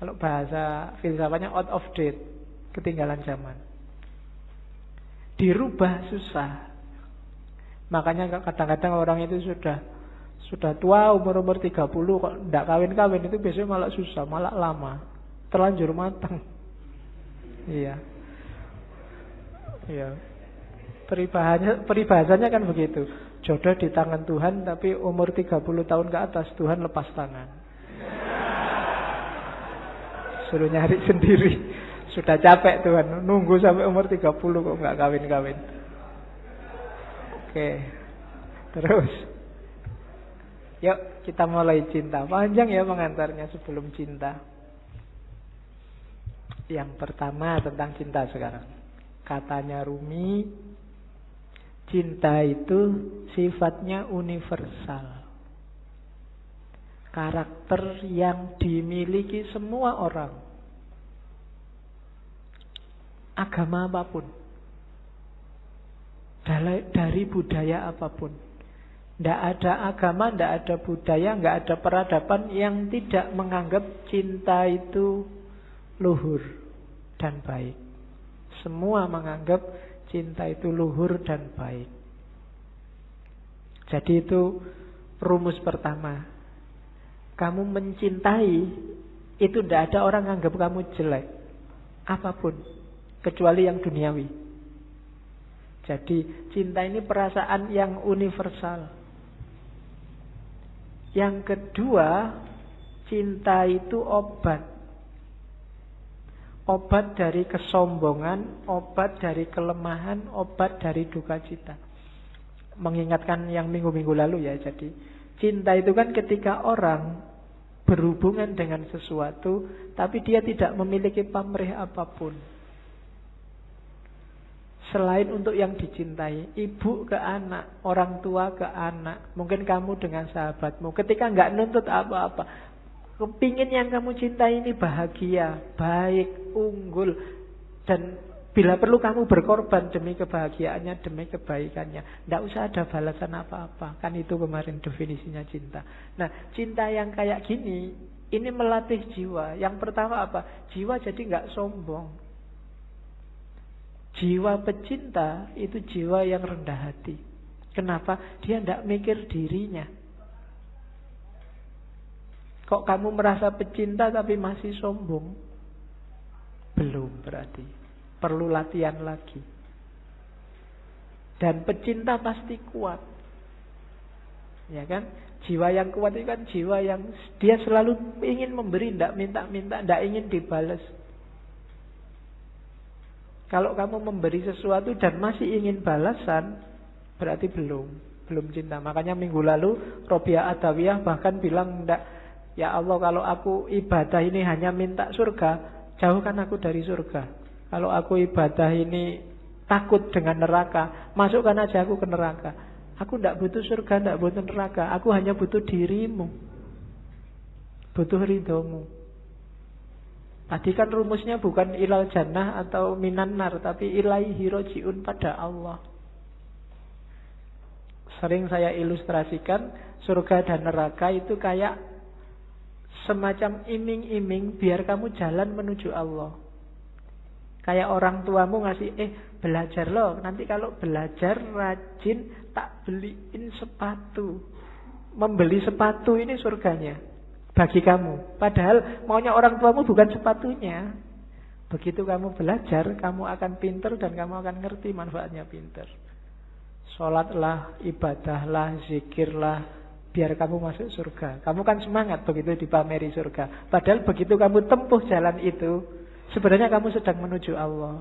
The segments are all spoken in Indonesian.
Kalau bahasa filsafatnya out of date, ketinggalan zaman. Dirubah susah. Makanya kadang-kadang orang itu sudah tua, umur 30 kok tidak kawin-kawin, itu biasanya malah susah, malah lama, terlanjur matang. Iya. Iya. Peribahasanya kan begitu. Jodoh di tangan Tuhan, tapi umur 30 tahun ke atas Tuhan lepas tangan. Suruh nyari sendiri. Sudah capek Tuhan, nunggu sampai umur 30 kok nggak kawin-kawin. Oke. Terus. Yuk kita mulai cinta. Panjang ya pengantarnya sebelum cinta. Yang pertama tentang cinta sekarang. Katanya Rumi, cinta itu sifatnya universal. Karakter yang dimiliki semua orang. Agama apapun. Dari budaya apapun. Tidak ada agama, tidak ada budaya, tidak ada peradaban yang tidak menganggap cinta itu luhur dan baik. Semua menganggap cinta itu luhur dan baik. Jadi itu rumus pertama. Kamu mencintai, itu tidak ada orang anggap kamu jelek. Apapun. Kecuali yang duniawi. Jadi cinta ini perasaan yang universal. Yang kedua, cinta itu obat. Obat dari kesombongan, obat dari kelemahan, obat dari duka cita. Mengingatkan yang minggu-minggu lalu ya. Jadi cinta itu kan ketika orang berhubungan dengan sesuatu, tapi dia tidak memiliki pamrih apapun. Selain untuk yang dicintai, ibu ke anak, orang tua ke anak, mungkin kamu dengan sahabatmu, ketika nggak nuntut apa-apa, kepingin yang kamu cintai ini bahagia, baik, unggul, dan bila perlu kamu berkorban demi kebahagiaannya, demi kebaikannya. Tidak usah ada balasan apa-apa. Kan itu kemarin definisinya cinta. Nah, cinta yang kayak gini, ini melatih jiwa. Yang pertama apa? Jiwa jadi nggak sombong. Jiwa pecinta itu jiwa yang rendah hati. Kenapa? Dia tidak mikir dirinya. Kok kamu merasa pecinta tapi masih sombong? Belum berarti. Perlu latihan lagi. Dan pecinta pasti kuat. Ya kan? Jiwa yang kuat itu kan jiwa yang dia selalu ingin memberi, tidak minta-minta, tidak ingin dibalas. Kalau kamu memberi sesuatu dan masih ingin balasan, berarti belum cinta. Makanya minggu lalu Robiah Adawiyah bahkan bilang, enggak, ya Allah, kalau aku ibadah ini hanya minta surga, jauhkan aku dari surga. Kalau aku ibadah ini takut dengan neraka, masukkan aja aku ke neraka. Aku tidak butuh surga, tidak butuh neraka. Aku hanya butuh dirimu, butuh ridhomu. Tadi kan rumusnya bukan ilal jannah atau minan nar, tapi ilaihi roji'un, pada Allah. Sering saya ilustrasikan surga dan neraka itu kayak semacam iming-iming biar kamu jalan menuju Allah. Kayak orang tuamu ngasih, belajar loh, nanti kalau belajar rajin tak beliin sepatu. Membeli sepatu ini surganya bagi kamu. Padahal maunya orang tuamu bukan sepatunya. Begitu kamu belajar, kamu akan pinter dan kamu akan ngerti manfaatnya pinter. Sholatlah, ibadahlah, zikirlah, biar kamu masuk surga. Kamu kan semangat begitu dipameri surga. Padahal begitu kamu tempuh jalan itu, sebenarnya kamu sedang menuju Allah.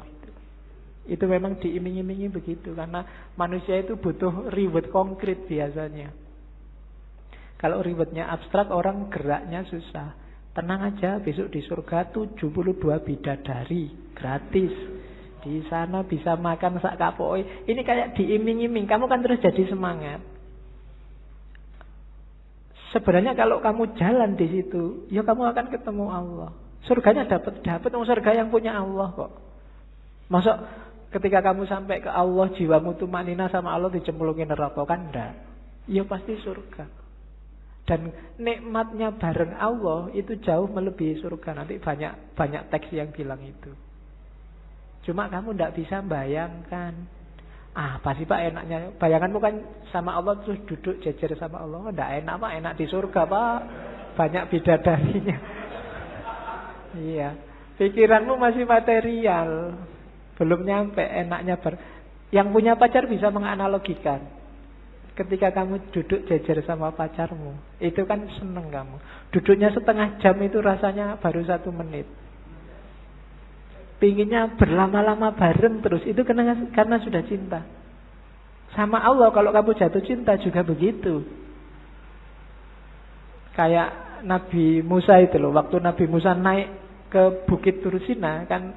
Itu memang diiming-imingi begitu. Karena manusia itu butuh reward konkret biasanya. Kalau rewardnya abstrak, orang geraknya susah. Tenang aja, besok di surga 72 bidadari gratis. Di sana bisa makan sak kapoi. Ini kayak diiming-iming. Kamu kan terus jadi semangat. Sebenarnya kalau kamu jalan di situ, ya kamu akan ketemu Allah. Surganya dapat surga yang punya Allah kok. Masuk ketika kamu sampai ke Allah, jiwamu tumanina sama Allah dicemplungin neraka, kan enggak? Ya pasti surga. Dan nikmatnya bareng Allah itu jauh melebihi surga. Nanti banyak teks yang bilang itu. Cuma kamu tidak bisa bayangkan. Pasti Pak enaknya. Bayanganmu kan sama Allah terus duduk jejer sama Allah. Tidak enak Pak, enak di surga Pak. Banyak bidadarinya. Iya. Pikiranmu masih material. Belum nyampe enaknya Yang punya pacar bisa menganalogikan. Ketika kamu duduk jejer sama pacarmu, itu kan seneng kamu. Duduknya setengah jam itu rasanya baru 1 menit. Pinginnya berlama-lama bareng terus. Itu karena sudah cinta. Sama Allah kalau kamu jatuh cinta juga begitu. Kayak Nabi Musa itu loh. Waktu Nabi Musa naik ke Bukit Tursina, kan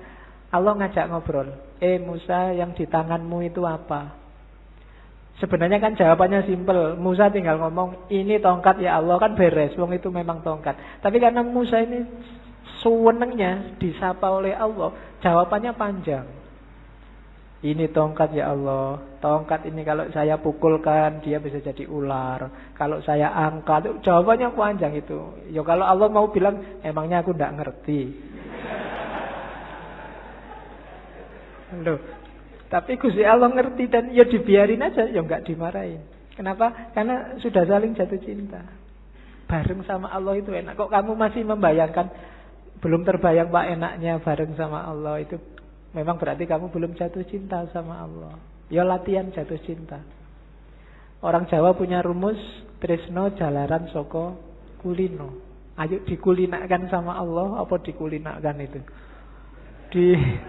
Allah ngajak ngobrol. Musa, yang di tanganmu itu apa? Sebenarnya kan jawabannya simpel. Musa tinggal ngomong, ini tongkat ya Allah, kan beres. Wong itu memang tongkat. Tapi karena Musa ini sewenengnya disapa oleh Allah, jawabannya panjang. Ini tongkat ya Allah. Tongkat ini kalau saya pukulkan dia bisa jadi ular. Kalau saya angkat, jawabannya panjang itu. Ya kalau Allah mau bilang, emangnya aku tidak ngerti. Loh, tapi Gusti Allah ngerti dan ya dibiarin aja, ya enggak dimarahin. Kenapa? Karena sudah saling jatuh cinta. Bareng sama Allah itu enak. Kok kamu masih membayangkan, belum terbayang Pak enaknya bareng sama Allah itu, memang berarti kamu belum jatuh cinta sama Allah. Ya latihan jatuh cinta. Orang Jawa punya rumus, tresno jalaran soko kulino. Ayo dikulinakan sama Allah, apa dikulinakan itu?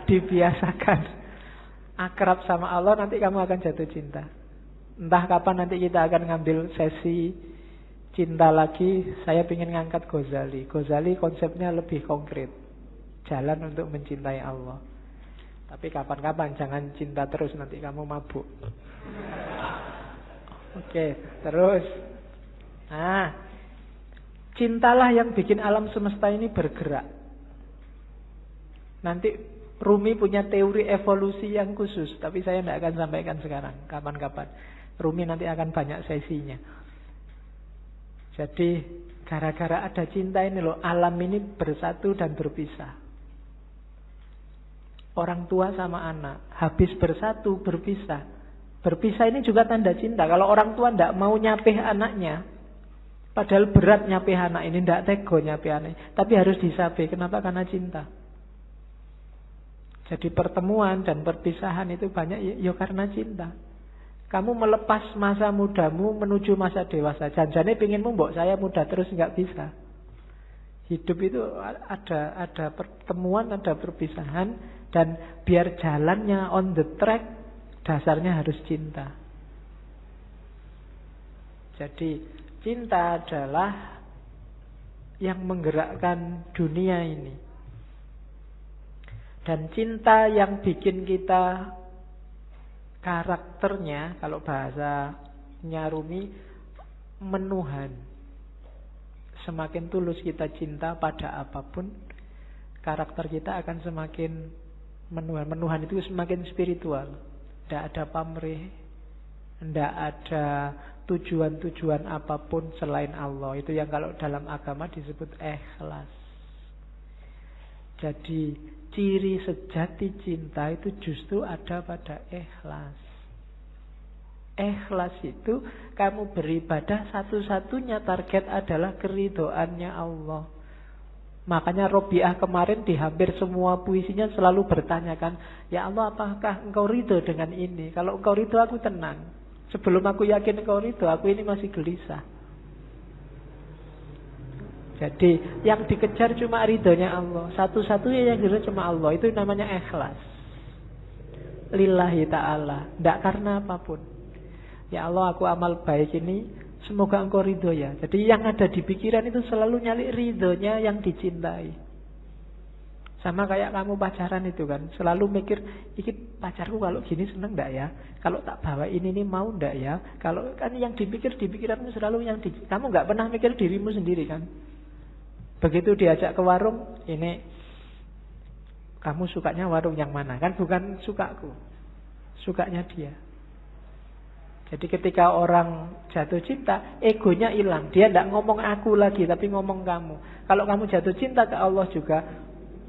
Dibiasakan. Akrab sama Allah, nanti kamu akan jatuh cinta. Entah kapan nanti kita akan ngambil sesi cinta lagi. Saya ingin ngangkat Ghazali. Ghazali konsepnya lebih konkret. Jalan untuk mencintai Allah. Tapi kapan-kapan, jangan cinta terus, nanti kamu mabuk. Oke, terus. Cintalah yang bikin alam semesta ini bergerak. Nanti Rumi punya teori evolusi yang khusus, tapi saya tidak akan sampaikan sekarang. Kapan-kapan. Rumi nanti akan banyak sesinya. Jadi gara-gara ada cinta ini loh, alam ini bersatu dan berpisah. Orang tua sama anak habis bersatu berpisah. Berpisah ini juga tanda cinta. Kalau orang tua tidak mau nyapih anaknya, padahal berat nyapih anak ini, tidak tego nyapih anaknya, tapi harus disapih. Kenapa? Karena cinta. Jadi pertemuan dan perpisahan itu banyak ya karena cinta. Kamu melepas masa mudamu menuju masa dewasa. Janjane pinginmu mbok saya muda terus, nggak bisa. Hidup itu ada pertemuan, ada perpisahan, dan biar jalannya on the track, dasarnya harus cinta. Jadi cinta adalah yang menggerakkan dunia ini. Dan cinta yang bikin kita karakternya, kalau bahasanya Rumi, menuhan. Semakin tulus kita cinta pada apapun, karakter kita akan semakin menuhan. Menuhan itu semakin spiritual. Tidak ada pamrih, tidak ada tujuan-tujuan apapun selain Allah. Itu yang kalau dalam agama disebut ikhlas. Jadi ciri sejati cinta itu justru ada pada ikhlas. Ikhlas itu kamu beribadah, satu-satunya target adalah keridhoannya Allah. Makanya Robiah kemarin di hampir semua puisinya selalu bertanyakan, ya Allah, apakah engkau ridho dengan ini? Kalau engkau ridho aku tenang. Sebelum aku yakin engkau ridho, aku ini masih gelisah. Jadi yang dikejar cuma ridhonya Allah. Satu-satunya yang dikejar cuma Allah. Itu namanya ikhlas. Lillahi ta'ala. Tidak karena apapun. Ya Allah, aku amal baik ini, semoga engkau ridho ya. Jadi yang ada di pikiran itu selalu nyali ridhonya yang dicintai. Sama kayak kamu pacaran itu kan, selalu mikir, iki pacarku kalau gini seneng enggak ya? Kalau tak bawa ini mau enggak ya? Kalau kan yang dipikir di pikiranmu selalu yang kamu enggak pernah mikir dirimu sendiri kan? Begitu diajak ke warung, ini kamu sukanya warung yang mana? Kan bukan sukaku, sukanya dia. Jadi ketika orang jatuh cinta, egonya hilang. Dia tidak ngomong aku lagi, tapi ngomong kamu. Kalau kamu jatuh cinta ke Allah juga,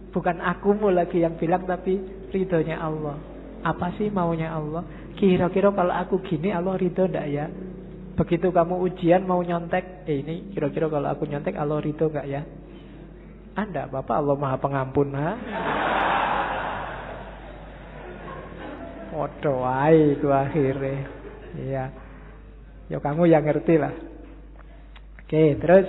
bukan akumu lagi yang bilang, tapi ridhonya Allah. Apa sih maunya Allah? Kira-kira kalau aku gini, Allah ridho tidak ya? Begitu kamu ujian mau nyontek, ini kira-kira kalau aku nyontek, Allah ridho nggak ya? Anda, Bapak Allah Maha Pengampun, ha? Waduh, itu akhirnya. Iya. Ya kamu yang ngerti lah. Oke, terus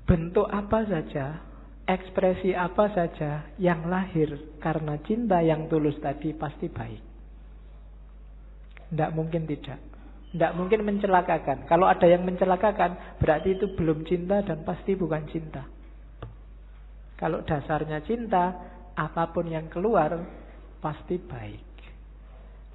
bentuk apa saja, ekspresi apa saja yang lahir karena cinta yang tulus tadi pasti baik. Tidak mungkin tidak. Tidak mungkin mencelakakan. Kalau ada yang mencelakakan, berarti itu belum cinta dan pasti bukan cinta. Kalau dasarnya cinta, apapun yang keluar pasti baik.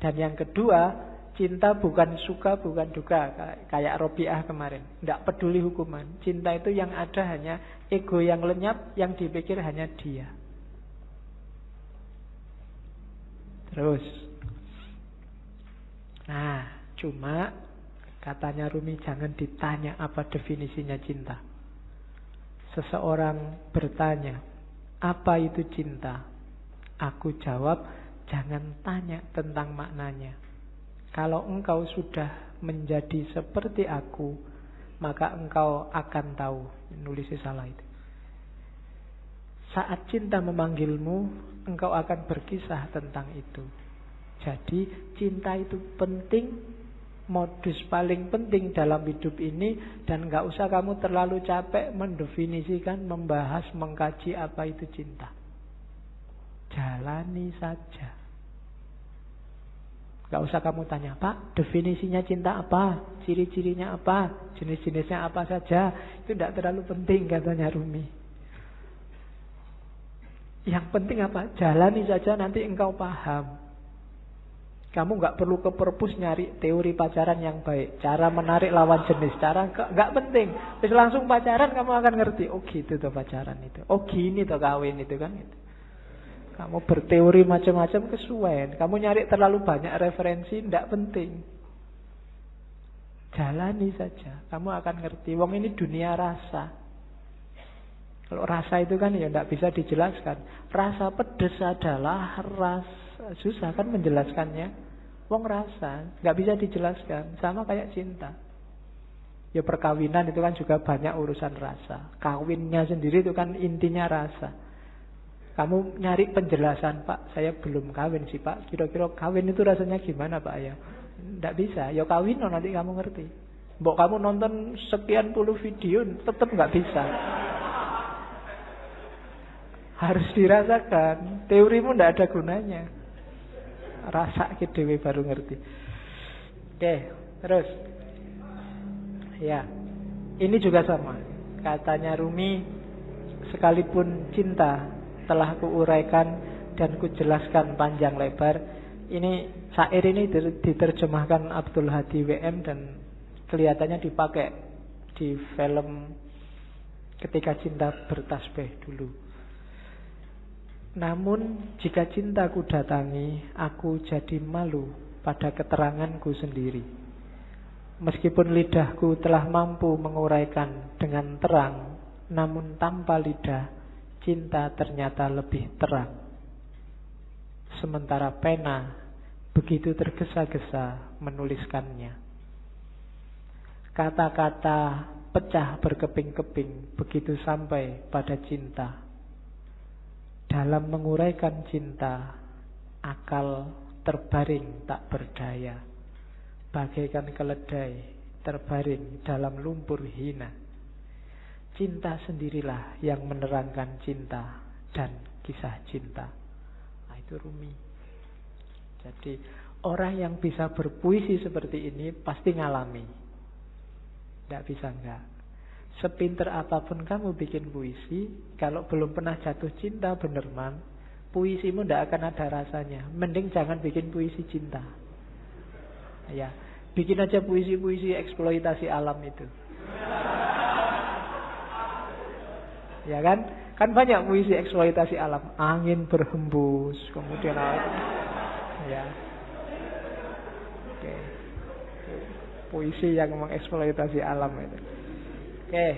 Dan yang kedua, cinta bukan suka, bukan duka. Kayak Robiah kemarin. Tidak peduli hukuman. Cinta itu yang ada hanya ego yang lenyap, yang dipikir hanya dia. Terus. Nah, cuma katanya Rumi jangan ditanya apa definisinya cinta. Seseorang bertanya, apa itu cinta? Aku jawab, jangan tanya tentang maknanya. Kalau engkau sudah menjadi seperti aku, maka engkau akan tahu. Nulisnya salah itu. Saat cinta memanggilmu, engkau akan berkisah tentang itu. Jadi cinta itu penting, modus paling penting dalam hidup ini. Dan gak usah kamu terlalu capek mendefinisikan, membahas, mengkaji apa itu cinta. Jalani saja. Gak usah kamu tanya, Pak, definisinya cinta apa? Ciri-cirinya apa? Jenis-jenisnya apa saja? Itu tidak terlalu penting, katanya Rumi. Yang penting apa? Jalani saja, nanti engkau paham. Kamu gak perlu ke perpus nyari teori pacaran yang baik, cara menarik lawan jenis, cara gak penting. Terus langsung pacaran kamu akan ngerti. Oh gitu tuh pacaran itu. Oh gini tuh kawin itu kan gitu. Kamu berteori macam-macam kesuwen. Kamu nyari terlalu banyak referensi, tidak penting. Jalani saja, kamu akan ngerti. Wong ini dunia rasa. Kalau rasa itu kan ya tidak bisa dijelaskan. Rasa pedes adalah rasa, susah kan menjelaskannya. Wong rasa, nggak bisa dijelaskan. Sama kayak cinta. Ya perkawinan itu kan juga banyak urusan rasa. Kawinnya sendiri itu kan intinya rasa. Kamu nyari penjelasan, Pak, saya belum kawin sih, Pak. Kira-kira kawin itu rasanya gimana, Pak? Ya, tidak bisa. Ya kawin, nanti kamu ngerti. Mbok kamu nonton sekian puluh video, tetap nggak bisa. Harus dirasakan. Teorimu tidak ada gunanya. Rasa dewe baru ngerti. Oke, terus. Ya, ini juga sama. Katanya Rumi, sekalipun cinta telah kuuraikan dan kujelaskan panjang lebar. Ini syair ini diterjemahkan Abdul Hadi WM dan kelihatannya dipakai di film Ketika Cinta Bertasbih dulu. Namun jika cintaku datangi, aku jadi malu pada keteranganku sendiri. Meskipun lidahku telah mampu menguraikan dengan terang, namun tanpa lidah cinta ternyata lebih terang. Sementara pena begitu tergesa-gesa menuliskannya. Kata-kata pecah berkeping-keping begitu sampai pada cinta. Dalam menguraikan cinta, akal terbaring tak berdaya. Bagaikan keledai terbaring dalam lumpur hina. Cinta sendirilah yang menerangkan cinta dan kisah cinta. Nah, itu Rumi. Jadi orang yang bisa berpuisi seperti ini pasti ngalami. Tidak bisa enggak. Sepinter apapun kamu bikin puisi, kalau belum pernah jatuh cinta beneran, puisimu tidak akan ada rasanya. Mending jangan bikin puisi cinta. Ya, bikin aja puisi-puisi eksploitasi alam itu. Ya kan? Kan banyak puisi eksploitasi alam. Angin berhembus, kemudian ya. puisi yang mengeksploitasi alam itu. Oke.